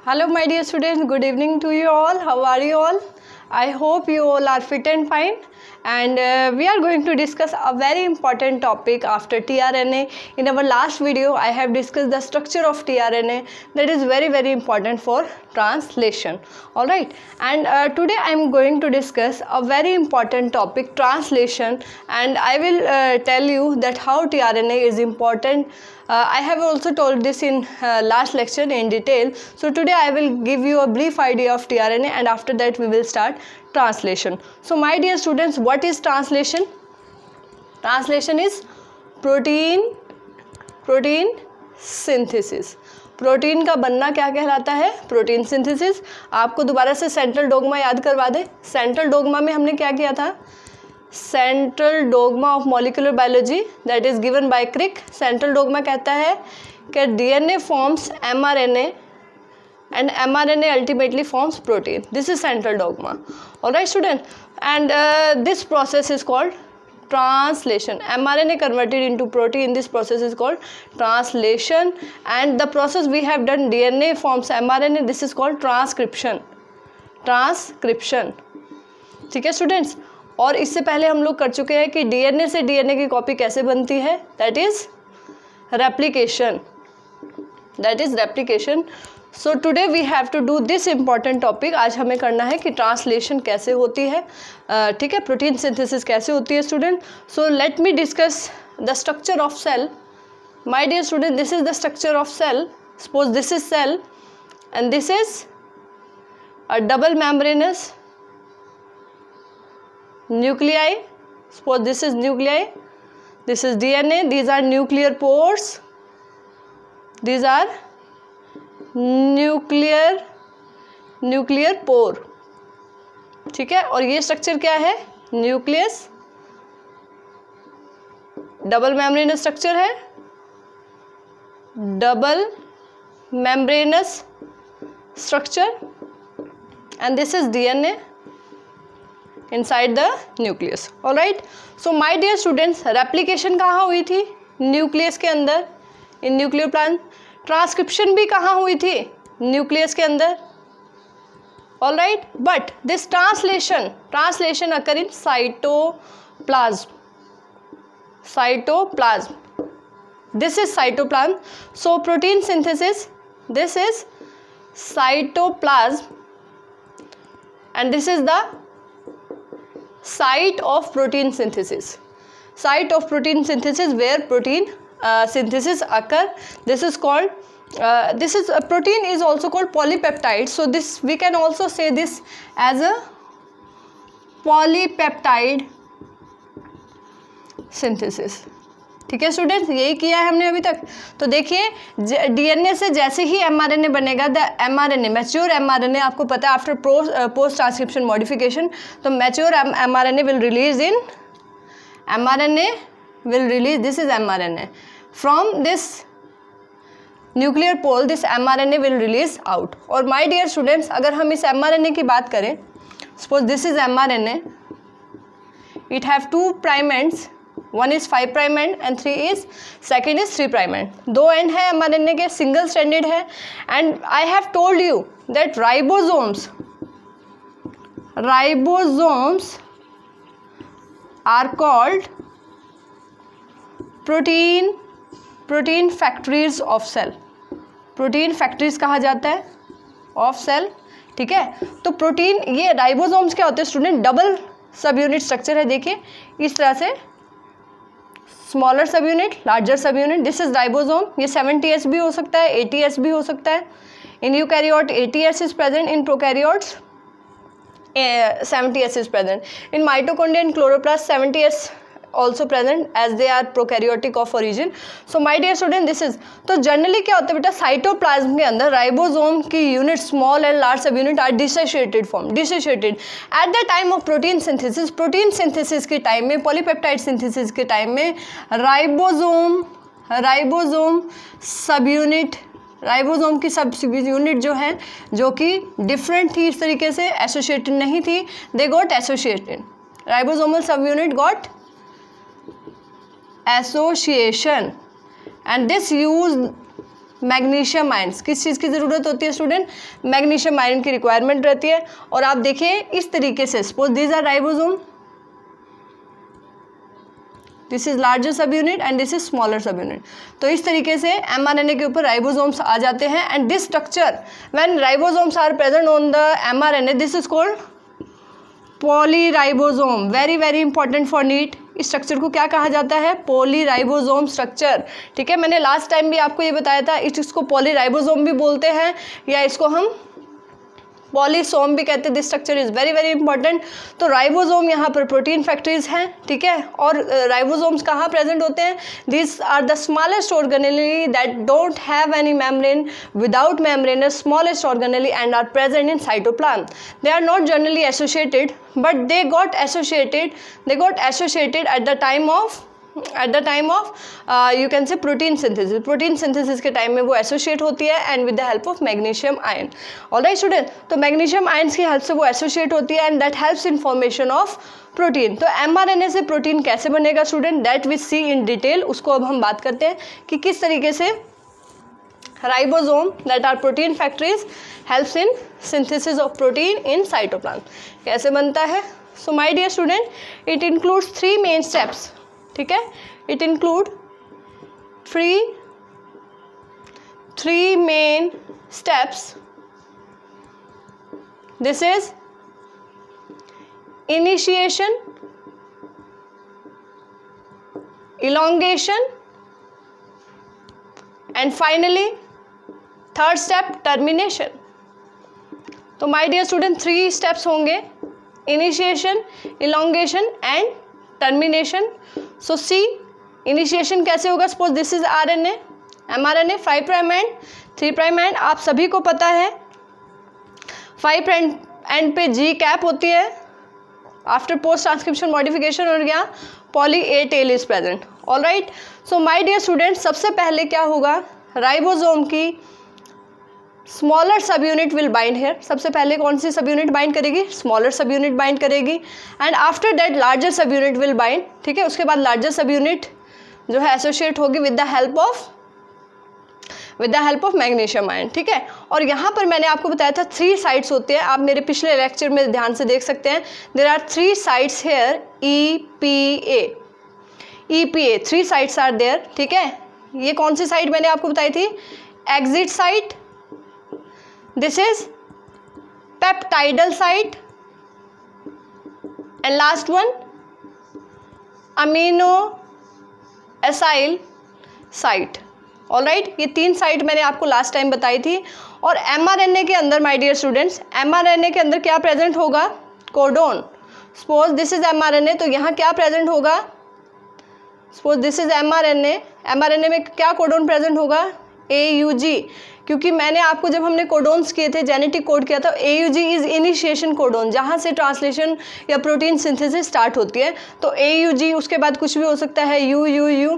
Hello my dear students, good evening to you all. How are you all? I hope you all are fit and fine, and we are going to discuss a very important topic after tRNA. In our last video I have discussed the structure of tRNA, that is very important for translation. Alright, and today I am going to discuss a very important topic, translation, and I will tell you that how tRNA is important. I have also told this in last lecture in detail. So today I will give you a brief idea of tRNA, and after that we will start translation. So my dear students, what is translation? Translation is protein synthesis. Protein का बनना क्या कहलाता है? Protein synthesis. आपको दोबारा से central dogma याद करवा दे. सेंट्रल डोगमा में हमने क्या किया था? Central dogma of molecular biology that is given by Crick. Central dogma कहता है कि DNA forms mRNA and mRNA ultimately forms protein. This is central dogma. Alright student, and this process is called translation. mRNA converted into protein, this process is called translation, and the process we have done, DNA forms mRNA, this is called transcription. ठीक है students. और इससे पहले हम लोग कर चुके हैं कि डीएनए से डीएनए की कॉपी कैसे बनती है, that is replication. So today we have to do this important topic. आज हमें करना है कि ट्रांसलेशन कैसे होती है, ठीक है, प्रोटीन सिंथेसिस कैसे होती है student. So let me discuss the structure of cell. My dear student, this is the structure of cell. Suppose this is cell and this is a double membranous nuclei. Suppose this is nuclei, this is DNA, these are nuclear pores, these are nuclear pore. ठीक है, और ये structure क्या है? Nucleus. Double membranous structure है, double membranous structure, and this is DNA inside the nucleus. All right, so my dear students, replication कहाँ हुई थी? न्यूक्लियस के अंदर, इन न्यूक्लियर प्लांट. ट्रांसक्रिप्शन भी कहाँ हुई थी? न्यूक्लियस के अंदर. All right, but this translation occur in cytoplasm. This is cytoplasm. So protein synthesis, this is cytoplasm, and this is the site of protein synthesis. Where protein synthesis occur. This is called protein is also called polypeptide. So this we can also say this as a polypeptide synthesis. ठीक है students, यही किया है हमने अभी तक. तो देखिए, डीएनए से जैसे ही एमआरएनए बनेगा, द एमआरएनए मैच्योर एमआरएनए, आपको पता है आफ्टर पोस्ट ट्रांसक्रिप्शन मॉडिफिकेशन, तो mature mRNA will release this is mRNA from this nuclear pore. This mRNA will release out. और माय डियर स्टूडेंट्स, अगर हम इस एमआरएनए की बात करें, suppose this is mRNA, it have 2 prime ends, one is 5 prime end and second is 3 prime end. 2 end है mRNA के, single stranded है. And I have told you that ribosomes are called protein factories of cell. Protein factories कहा जाता है of cell. ठीक है, तो protein, ये राइबोसोम्स क्या होते हैं स्टूडेंट? डबल सब यूनिट स्ट्रक्चर है. देखिए इस तरह से, स्मॉलर सब यूनिट, लार्जर सब यूनिट. This is ribosome. ये 70S भी हो सकता है, 80S भी हो सकता है. इन eukaryote 80S is present, in prokaryotes 70S is present. In mitochondria and chloroplast 70S also present as they are prokaryotic of origin. So my dear student, this is, तो जनरली क्या होता है बेटा, साइटोप्लाज्म के अंदर राइबोसोम की unit, small and large subunit are dissociated at the time of protein synthesis. Protein synthesis के time में, पॉलीपेप्टाइड सिंथेसिस के टाइम में राइबोसोम सब यूनिट, राइबोसोम की सब यूनिट जो है, जो कि डिफरेंट थी, इस तरीके से एसोसिएटेड नहीं थी, they got associated. Ribosomal subunit got association, and this magnesium ions. किस चीज़ की ज़रूरत होती है स्टूडेंट? मैग्नीशियम आयरन की रिक्वायरमेंट रहती है। और आप देखिए इस तरीके से, suppose this are ribosome, this is larger सब unit and this is smaller सब यूनिट। तो इस तरीके से mRNA के ऊपर राइबोसोम्स आ जाते हैं and this structure when ribosomes are present on the mRNA this is called polyribosome. Very very important for NEET. इस स्ट्रक्चर को क्या कहा जाता है? Polyribosome structure. ठीक है, मैंने लास्ट टाइम भी आपको ये बताया था, इसको पॉलीराइबोसोम भी बोलते हैं या इसको हम पॉलीसोम भी कहते हैं। This structure is very very important. तो राइबोसोम यहाँ पर प्रोटीन फैक्ट्रीज हैं, ठीक है। और राइबोसोम्स कहाँ प्रेजेंट होते हैं? This are the smallest organelle that don't have any membrane, without membrane, smallest organelle and are present in cytoplasm. They are not generally associated but they got associated at the time of you can say protein synthesis. Protein synthesis के time में वो associate होती है and with the help of magnesium ion. Alright student, तो magnesium ions की help से वो associate होती है and that helps in formation of protein. तो mRNA से प्रोटीन कैसे बनेगा student? That we see in detail. उसको अब हम बात करते हैं कि किस तरीके से ribosome that are protein factories helps in synthesis of protein in cytoplasm. कैसे बनता है? So my dear student, it includes 3 main steps. ठीक है, it include 3 main steps. This is initiation, elongation and finally third step termination. तो my dear student 3 steps होंगे, initiation, elongation and termination. So see initiation कैसे होगा? Suppose this is RNA, mRNA 5 prime end 3 prime and. आप सभी को पता है 5 and पे G कैप होती है आफ्टर पोस्ट ट्रांसक्रिप्शन मॉडिफिकेशन, और यहाँ poly A tail is present. Alright, so my dear student, सबसे पहले क्या होगा? राइबोसोम की स्मॉलर सब यूनिट विल बाइंड हेयर। सबसे पहले कौन सी सब यूनिट बाइंड करेगी? स्मॉलर सब यूनिट बाइंड करेगी एंड आफ्टर दैट लार्जर सब यूनिट विल बाइंड। ठीक है, उसके बाद लार्जर सब यूनिट जो है एसोसिएट होगी with the help of magnesium ion. ठीक है, और यहाँ पर मैंने आपको बताया था 3 साइट्स होते हैं। आप मेरे पिछले लेक्चर में ध्यान से देख सकते हैं। There are 3 sites here, EPA 3 sites are there. ठीक है, ये कौन सी साइट मैंने आपको बताई थी? Exit site, this is peptidal site and last one amino acyl site। Alright, ये 3 साइट मैंने आपको लास्ट टाइम बताई थी। और mRNA के अंदर माय डियर स्टूडेंट्स, mRNA के अंदर क्या प्रेजेंट होगा? Codon. Suppose this is mRNA, तो यहाँ क्या प्रेजेंट होगा? सपोज दिस इज mRNA में क्या कोडोन प्रेजेंट होगा? AUG। क्योंकि मैंने आपको जब हमने कोडोन्स किए थे, जेनेटिक कोड किया था, AUG इज इनिशिएशन कोडोन, जहाँ से ट्रांसलेशन या प्रोटीन सिंथेसिस स्टार्ट होती है। तो AUG, उसके बाद कुछ भी हो सकता है U,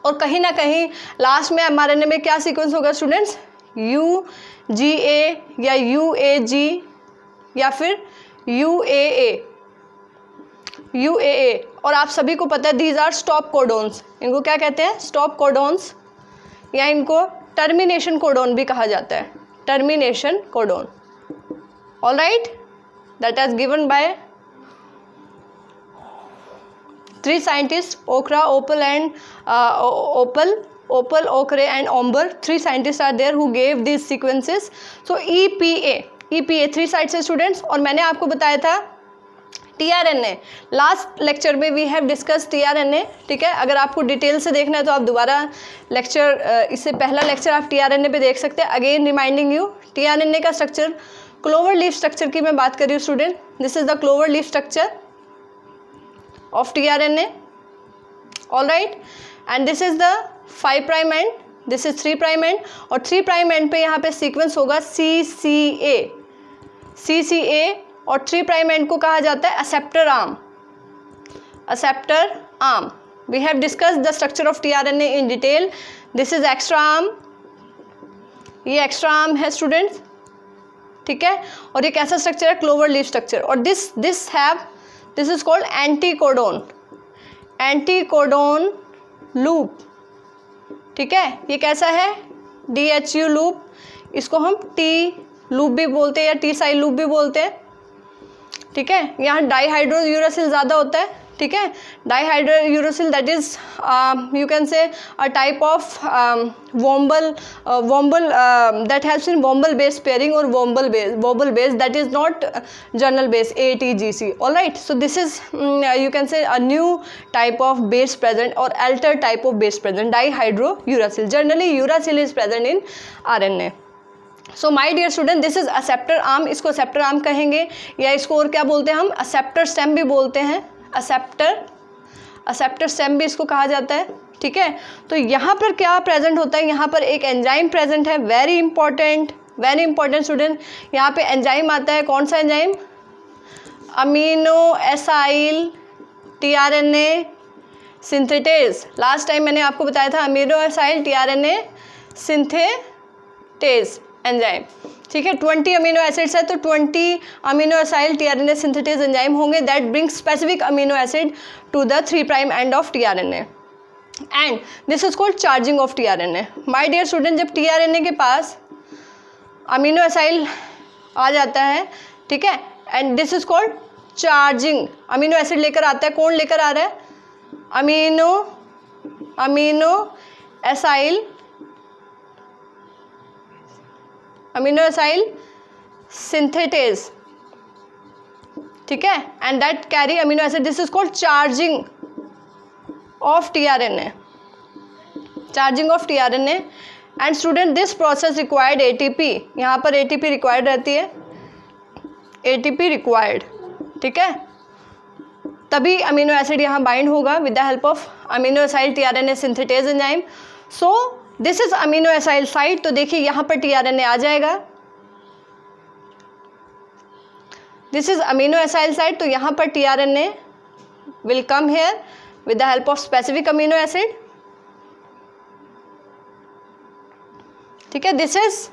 और कहीं ना कहीं लास्ट में mRNA में क्या सीक्वेंस होगा स्टूडेंट्स? UGA या UAG या फिर UAA। और आप सभी को पता है दीज आर स्टॉप कोडोन्स। इनको क्या कहते हैं? स्टॉप कोडोन्स, या इनको टर्मिनेशन कोडोन भी कहा जाता है। Termination codon. Alright, that is given bye 3 scientist, ओकरा, ओपल and Opal, Okre and Omber. 3 scientists are there who gave these sequences. So EPA 3 sites है स्टूडेंट्स। और मैंने आपको बताया था tRNA, लास्ट लेक्चर में वी हैव डिस्कस tRNA। ठीक है, अगर आपको डिटेल से देखना है तो आप दोबारा लेक्चर, इससे पहला लेक्चर आप tRNA पे देख सकते हैं। अगेन रिमाइंडिंग यू, tRNA का स्ट्रक्चर, क्लोवर लीफ स्ट्रक्चर की मैं बात कर रही हूँ student. This is the clover leaf structure of tRNA। Alright, and this is the 5 prime and, this is 3 prime and, और 3 प्राइम एंड पे यहाँ पे सीक्वेंस होगा CCA, और 3 प्राइम एंड को कहा जाता है acceptor arm. We have discussed the structure of tRNA in detail. This is extra arm, ये एक्स्ट्रा आर्म है स्टूडेंट्स। ठीक है, और ये कैसा स्ट्रक्चर है? Clover leaf structure. और this is called anticodon loop. ठीक है, ये कैसा है? DHU लूप, इसको हम T लूप भी बोलते हैं या T साइल लूप भी बोलते हैं, ठीक है। यहाँ डाईहाइड्रोयूरासिल ज़्यादा होता है, ठीक है। Dihydrouracil that is you can say a type of wobble that helps in womble base pairing or wobble base that is not journal base ATGC. all right, so this is you can say a new type of base present or altered type of base present, dihydrouracil. Generally uracil is present in RNA. So my dear student, this is acceptor arm, इसको acceptor arm कहेंगे या इसको और क्या बोलते हैं हम, acceptor stem भी बोलते हैं, असेप्टर स्टेम भी इसको कहा जाता है, ठीक है। तो यहाँ पर क्या प्रेजेंट होता है, यहाँ पर एक एंजाइम प्रेजेंट है, वेरी इंपॉर्टेंट स्टूडेंट। यहाँ पे एंजाइम आता है, कौन सा enzyme, amino acyl tRNA synthetase. Last time मैंने आपको बताया था amino acyl tRNA synthetase enzyme, ठीक है। 20 अमीनो एसिड्स है तो 20 amino acyl tRNA synthetase enzyme होंगे that bring specific amino acid to the 3' end of tRNA and this is called charging of tRNA. My dear student, जब tRNA के पास amino acyl आ जाता है, ठीक है, and this is called charging, amino acid लेकर आता है, कौन लेकर आ रहा है, अमीनो एसाइल सिंथेटेज, ठीक है, and that carry amino acid, this is called charging of tRNA, and student this process required ATP, यहाँ पर एटीपी रिक्वायर्ड रहती है, एटीपी रिक्वायर्ड, ठीक है, तभी अमीनो एसिड यहाँ बाइंड होगा with the help of amino acyl tRNA synthetase enzyme. So this is amino acyl site, तो देखिए यहाँ पर टीआरएनए आ जाएगा, this is amino acyl site, तो यहाँ पर tRNA will come here with the help of specific amino acid, ठीक है, this is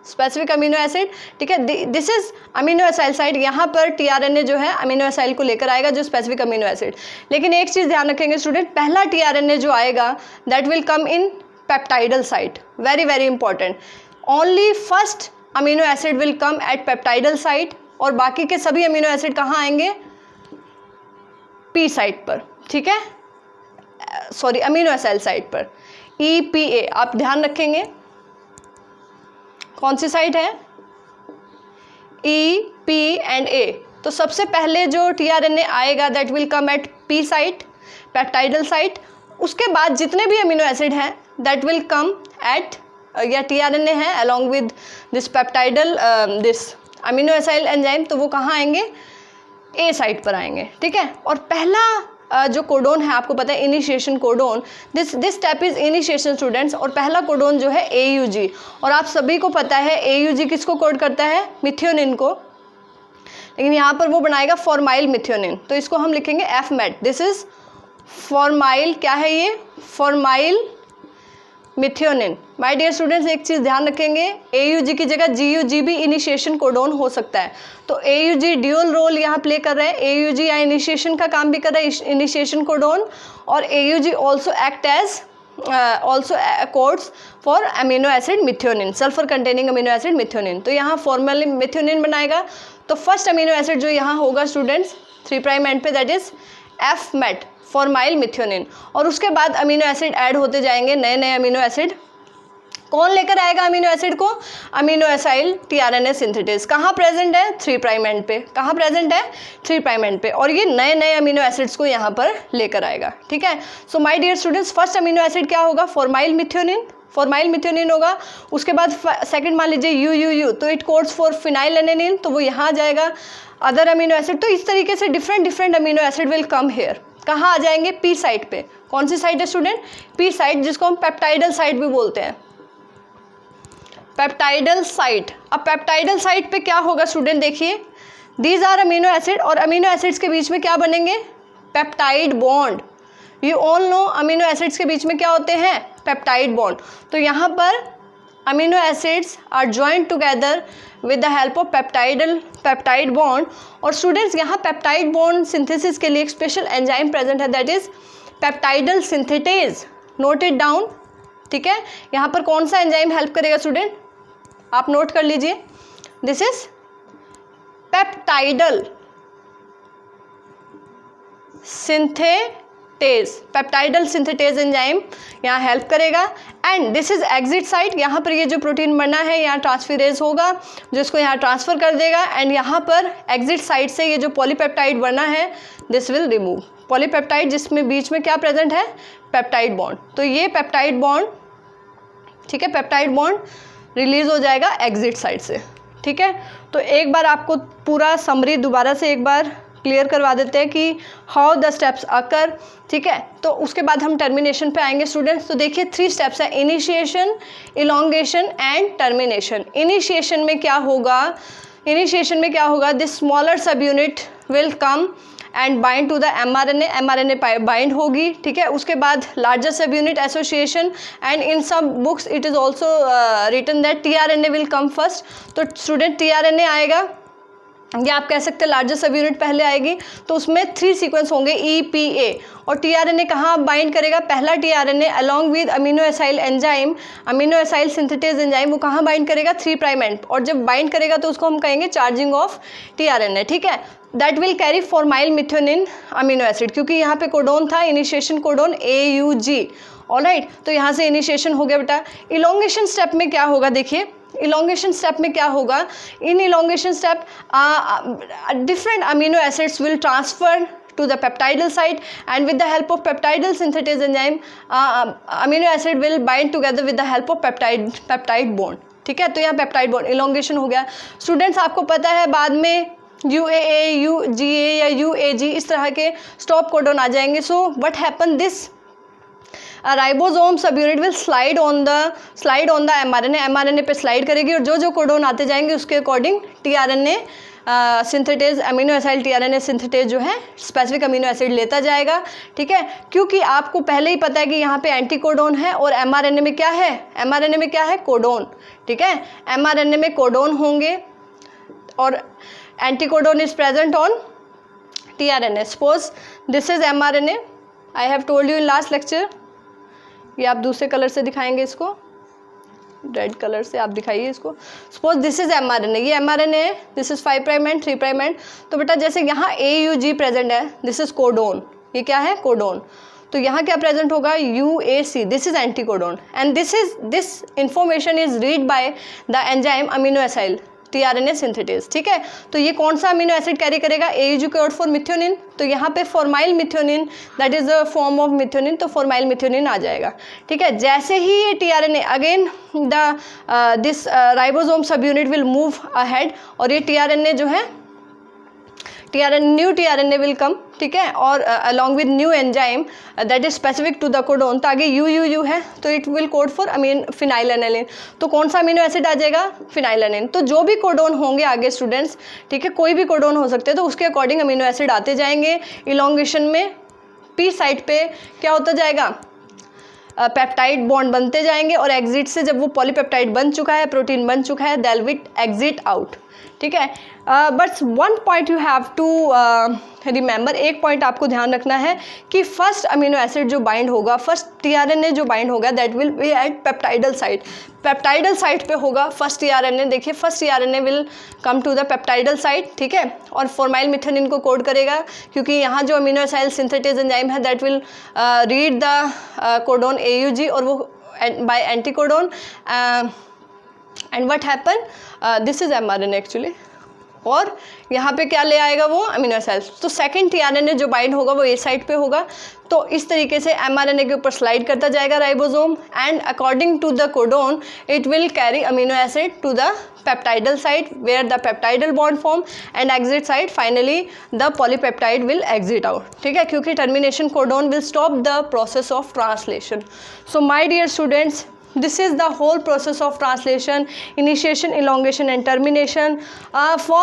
specific amino acid, ठीक है, this is amino acyl site, यहाँ पर टीआरएनए जो है अमीनो एसाइल को लेकर आएगा जो स्पेसिफिक अमीनो एसिड। लेकिन एक चीज़ ध्यान रखेंगे स्टूडेंट, पहला टीआरएनए जो आएगा that will come in peptidyl site, very important, only first amino acid will come at peptidyl site और बाकी के सभी अमीनो एसिड कहाँ आएंगे, पी साइट पर, ठीक है, सॉरी अमीनो एसाइल साइट पर, EPA आप ध्यान रखेंगे, कौन सी साइट है, E, P एंड A। तो सबसे पहले जो टीआरएनए आएगा that will come at P site, peptidyl site, उसके बाद जितने भी अमीनो एसिड हैं दैट विल कम एट या टीआरएनए है along with this peptidyl this amino acyl enzyme, तो वो कहाँ आएंगे, A साइट पर आएंगे, ठीक है। और पहला जो कोडोन है आपको पता है initiation codon, this step is initiation students, और पहला कोडोन जो है AUG, और आप सभी को पता है AUG किसको कोड करता है, मिथियोनिन को, लेकिन यहाँ पर वो बनाएगा फॉर्माइल मिथियोनिन, तो इसको हम लिखेंगे FMET, दिस इज फॉर्माइल, क्या है ये, formyl methionine. My dear students, एक चीज़ ध्यान रखेंगे, AUG की जगह GUG भी इनिशिएशन कोडोन हो सकता है, तो AUG ड्यूअल रोल यहाँ प्ले कर रहा है, AUG या इनिशिएशन का काम भी कर रहा है, इनिशिएशन कोडोन, और AUG also act as also codes for amino acid methionine, sulphur containing amino acid methionine, तो यहाँ फॉर्मल मिथियोनिन बनाएगा। तो फर्स्ट अमीनो एसिड जो यहाँ होगा स्टूडेंट्स 3' एंड पे that is FMET, formyl methionine, और उसके बाद अमीनो एसिड ऐड होते जाएंगे, नए अमीनो एसिड, कौन लेकर आएगा अमीनो एसिड को, अमीनो एसाइल टीआरएनए सिंथेटेज, कहाँ प्रेजेंट है, 3' एंड पे, कहाँ प्रेजेंट है, 3' एंड पे, और ये नए अमीनो एसिड्स को यहाँ पर लेकर आएगा, ठीक है। So my dear students, first amino acid क्या होगा, फॉर्माइल मिथियोनिन होगा, उसके बाद सेकंड मान लीजिए UUU, तो इट कोड्स फॉर फिनाइल एनेनिन, तो वो यहाँ आ जाएगा, अदर अमीनो एसिड, तो इस तरीके से different amino acid will come here, कहाँ आ जाएंगे, पी साइट पे, कौन सी साइट है स्टूडेंट, पी साइट, जिसको हम पेप्टाइडल साइट भी बोलते हैं, पेप्टाइडल साइट। अब पेप्टाइडल साइट पे क्या होगा स्टूडेंट, देखिए दीज आर अमीनो एसिड, और अमीनो एसिड्स के बीच में क्या बनेंगे, peptide bond, you all know amino acids के बीच में क्या होते हैं, पेप्टाइड बॉन्ड, तो यहाँ पर amino acids are joint together with the help of peptide bond, और स्टूडेंट्स यहाँ पेप्टाइड बॉन्ड सिंथेसिस के लिए एक स्पेशल एंजाइम प्रेजेंट है that is peptidyl synthetase, note it down, ठीक है, यहाँ पर कौन सा एंजाइम हेल्प करेगा स्टूडेंट, आप नोट कर लीजिए, this is peptidyl synthetase, peptidyl synthetase enzyme यहाँ हेल्प करेगा। And this is exit site, यहाँ पर ये जो प्रोटीन बना है यहाँ ट्रांसफेरेज होगा जो इसको यहाँ ट्रांसफर कर देगा, एंड यहाँ पर एग्जिट साइट से ये जो पॉलीपेप्टाइड बना है दिस विल रिमूव, पॉलीपेप्टाइड जिसमें बीच में क्या प्रेजेंट है, पेप्टाइड बॉन्ड, तो ये पेप्टाइड बॉन्ड, ठीक है, पेप्टाइड बॉन्ड रिलीज हो जाएगा एग्जिट साइड से, ठीक है। तो एक बार आपको पूरा समरी दोबारा से एक बार क्लियर करवा देते हैं कि हाउ द स्टेप्स अकर, ठीक है। तो उसके बाद हम टर्मिनेशन पे आएंगे स्टूडेंट्स। तो देखिए 3 स्टेप्स है, initiation, elongation and termination. Initiation में क्या होगा, इनिशिएशन में क्या होगा, दिस स्मॉलर सब unit will come and bind to the mRNA, mRNA bind होगी, ठीक है। उसके बाद लार्जर सब unit association, and in some books it is also written that tRNA will come first, तो स्टूडेंट tRNA आएगा, या आप कह सकते हैं लार्जर सब यूनिट पहले आएगी, तो उसमें 3 सीक्वेंस होंगे EPA, और tRNA कहाँ बाइंड करेगा, पहला tRNA along with amino acyl enzyme, amino acyl synthetase enzyme, वो कहाँ बाइंड करेगा 3' एंड, और जब बाइंड करेगा तो उसको हम कहेंगे चार्जिंग ऑफ tRNA, ठीक है। That will carry formyl methionine amino acid, क्योंकि यहाँ पे कोडोन था, इनिशिएशन कोडोन AUG, ऑलराइट, तो यहाँ से इनिशिएशन हो गया बेटा। इलोंगेशन स्टेप में क्या होगा, देखिए इलोंगेशन स्टेप में क्या होगा, in elongation step different amino acids will transfer to the peptidal site, and with the help of peptidal synthase enzyme amino acid will bind together with the help of peptide bond, ठीक है। तो यहाँ peptide bond elongation हो गया। Students आपको पता है बाद में UAA, UGA या UAG इस तरह के स्टॉप कोडोन आ जाएंगे। So what happen, this ribosome सब unit will slide on the mRNA पे स्लाइड करेगी, और जो कोडोन आते जाएंगे उसके according tRNA synthetase amino aside tRNA synthetase जो है स्पेसिफिक अमीनो एसिड लेता जाएगा, ठीक है। क्योंकि आपको पहले ही पता है कि यहाँ पे एंटी कोडोन है और mRNA में क्या है, mRNA में क्या है, कोडोन, ठीक है। mRNA में कोडोन होंगे और anti codon is present on tRNA। Suppose this is mRNA, I have told you in last lecture, ये आप दूसरे कलर से दिखाएंगे, इसको रेड कलर से आप दिखाइए इसको। सपोज दिस इज mRNA, ये mRNA है, दिस इज 5' एंड 3' एंड, तो बेटा जैसे यहाँ AUG प्रेजेंट है, दिस इज कोडोन, ये क्या है, कोडोन, तो यहाँ क्या प्रेजेंट होगा, UAC, this is anti codon, and this information is read by the enzyme amino acyl tRNA synthetase, ठीक है। तो ये कौन सा अमीनो एसिड कैरी करेगा, AUG कोड फॉर मिथ्योनिन, तो यहाँ पे formyl methionine, that is a form of methionine, तो फॉर्माइल मिथ्योनिन आ जाएगा, ठीक है। जैसे ही ये tRNA अगेन दिस राइबोसोम सब यूनिट विल मूव अहेड, और ये tRNA जो है न्यू tRNA विल कम, ठीक है, और along with new enzyme that is specific to the codon, तो आगे UUU है तो it will code for phenylalanine, तो कौन सा अमीनो एसिड आ जाएगा, फिनाइलएनालिन। तो जो भी कोडोन होंगे आगे स्टूडेंट्स, ठीक है, कोई भी कोडोन हो सकते हैं, तो उसके अकॉर्डिंग अमीनो एसिड आते जाएंगे। इलोंगेशन में P साइड पे क्या होता जाएगा, पेप्टाइड बॉन्ड बनते जाएंगे, और एग्जिट से जब वो पॉलीपेप्टाइड बन चुका है, प्रोटीन बन चुका है, दैट विल एग्जिट आउट, ठीक है। But one point you have to remember, एक पॉइंट आपको ध्यान रखना है कि फर्स्ट अमीनो एसिड जो बाइंड होगा, फर्स्ट tRNA जो बाइंड होगा, that will be at peptidyl site, peptidyl site पे होगा फर्स्ट tRNA। देखिए first tRNA will come to the peptidyl site, ठीक है, और फॉर्माइल मिथ्योनिन को कोड करेगा, क्योंकि यहाँ जो अमीनो एसाइल सिंथेटेज एंजाइम है that will read the codon AUG, और वो bye anti codon, and what happen, this is mRNA actually, और यहाँ पे क्या ले आएगा वो अमीनो एसिड, तो सेकंड tRNA जो बाइंड होगा वो ए साइड पे होगा। तो इस तरीके से mRNA के ऊपर स्लाइड करता जाएगा ribosome, and according to the codon it will carry amino acid to the peptidyl site where the peptidyl bond form, and exit site finally the polypeptide will exit out, ठीक है, क्योंकि termination codon will stop the process of translation. So my dear students, this is the whole process of translation, initiation, elongation and termination. For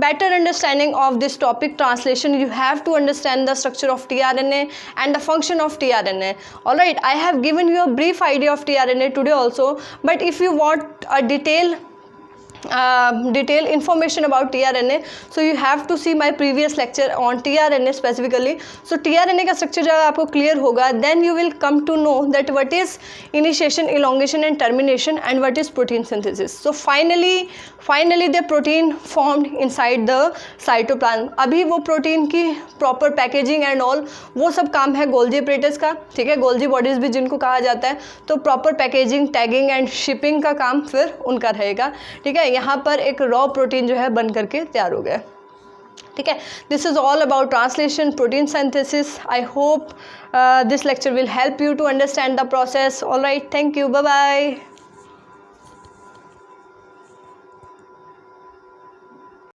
better understanding of this topic translation, you have to understand the structure of tRNA and the function of tRNA. Alright, I have given you a brief idea of tRNA today also, but if you want a detailed detailed information about tRNA, so you have to see my previous lecture on tRNA specifically. So tRNA का structure जब आपको clear होगा, then you will come to know that what is initiation, elongation and termination, and what is protein synthesis. So finally the protein formed inside the cytoplasm. अभी वो protein की proper packaging and all वो सब काम है Golgi apparatus का, ठीक है, गोल्जी bodies भी जिनको कहा जाता है, तो proper packaging, tagging and shipping का काम फिर उनका रहेगा, ठीक है। यहाँ पर एक रॉ प्रोटीन जो है बन करके तैयार हो गया, ठीक है। This is all about translation, protein synthesis. I hope this lecture will help you to understand the process. All right, thank you, bye bye.